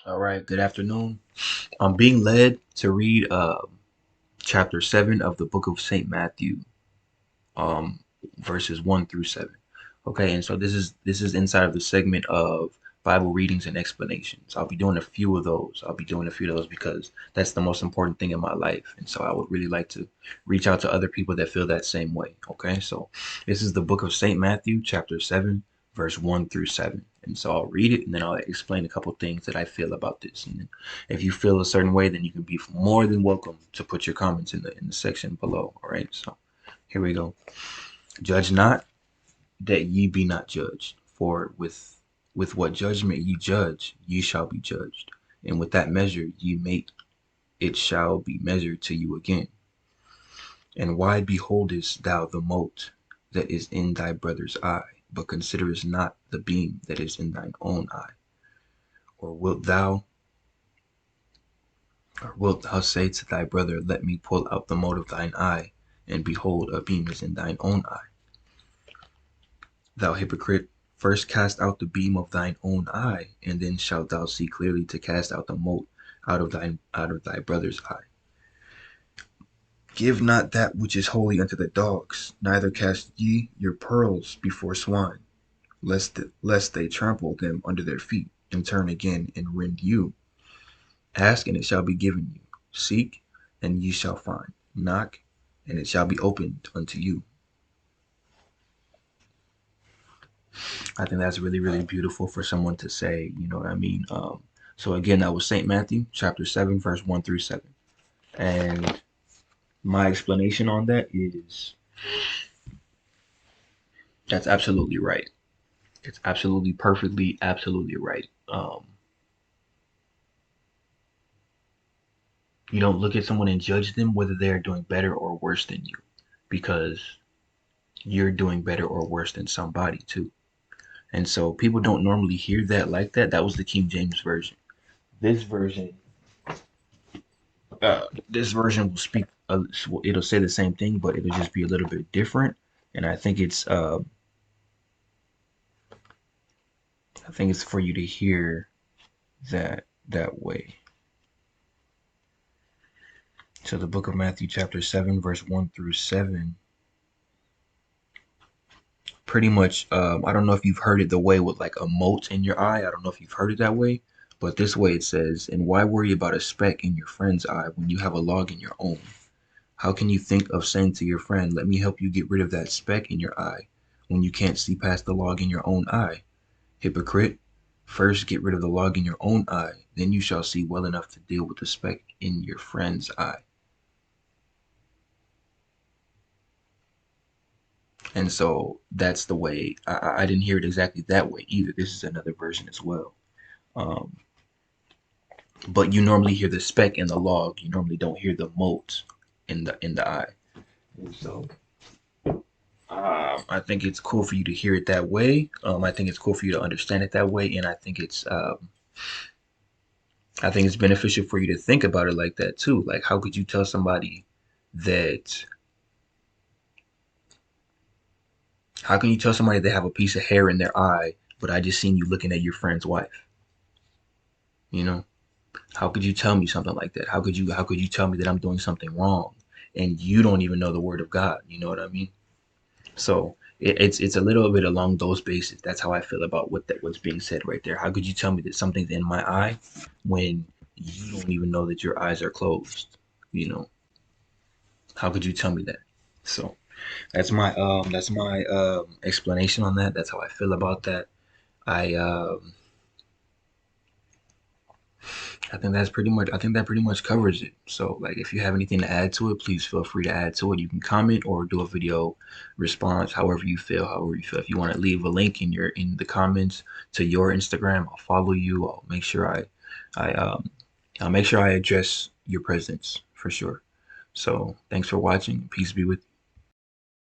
All right, good afternoon. I'm being led to read chapter 7 of the book of St. Matthew, um, verses 1 through 7. Okay, and so this is inside of the segment of Bible readings and explanations. I'll be doing a few of those. I'll be doing a few of those because that's the most important thing in my life. And so I would really like to reach out to other people that feel that same way. Okay, so this is the book of St. Matthew, chapter 7, verse 1 through 7. And so I'll read it and then I'll explain a couple things that I feel about this. And then if you feel a certain way, then you can be more than welcome to put your comments in the section below. All right, so here we go. Judge not, that ye be not judged. For with what judgment ye judge, ye shall be judged. And with that measure ye make, it shall be measured to you again. And why beholdest thou the mote that is in thy brother's eye, but considerest not the beam that is in thine own eye? Or wilt thou say to thy brother, Let me pull out the mote of thine eye, and behold, a beam is in thine own eye? Thou hypocrite, first cast out the beam of thine own eye, and then shalt thou see clearly to cast out the mote out of thy brother's eye. Give not that which is holy unto the dogs, neither cast ye your pearls before swine, lest they trample them under their feet, and turn again and rend you. Ask, and it shall be given you. Seek, and ye shall find. Knock, and it shall be opened unto you. I think that's really, really beautiful for someone to say, you know what I mean? So again, that was St. Matthew chapter 7, verse 1 through 7. And my explanation on that is that's absolutely right. It's absolutely perfectly, absolutely right. You don't look at someone and judge them whether they're doing better or worse than you, because you're doing better or worse than somebody too. And so people don't normally hear that like that. That was the King James version. This version this version will speak. It'll say the same thing, but it'll just be a little bit different. And I think it's for you to hear that way. So the book of Matthew, chapter 7, verse 1 through 7. Pretty much, I don't know if you've heard it the way with like a mote in your eye. I don't know if you've heard it that way, but this way it says, "And why worry about a speck in your friend's eye when you have a log in your own? How can you think of saying to your friend, 'Let me help you get rid of that speck in your eye,' when you can't see past the log in your own eye? Hypocrite, first get rid of the log in your own eye, then you shall see well enough to deal with the speck in your friend's eye." And so that's the way. I didn't hear it exactly that way either. This is another version as well. Um, but you normally hear the speck in the log. You normally don't hear the mote in the eye. And so I think it's cool for you to hear it that way. I think it's cool for you to understand it that way, and I think it's beneficial for you to think about it like that too. Like, how could you tell somebody that? How can you tell somebody they have a piece of hair in their eye, but I just seen you looking at your friend's wife? You know, how could you tell me something like that? How could you tell me that I'm doing something wrong, and you don't even know the word of God? You know what I mean? So it's a little bit along those bases. That's how I feel about what's being said right there. How could you tell me that something's in my eye when you don't even know that your eyes are closed? You know, how could you tell me that? So that's my explanation on that. That's how I feel about that. I I think that pretty much covers it. So like if you have anything to add to it, please feel free to add to it. You can comment or do a video response, however you feel. If you want to leave a link in the comments to your Instagram, I'll follow you. I'll make sure I address your presence for sure. So thanks for watching. Peace be with you.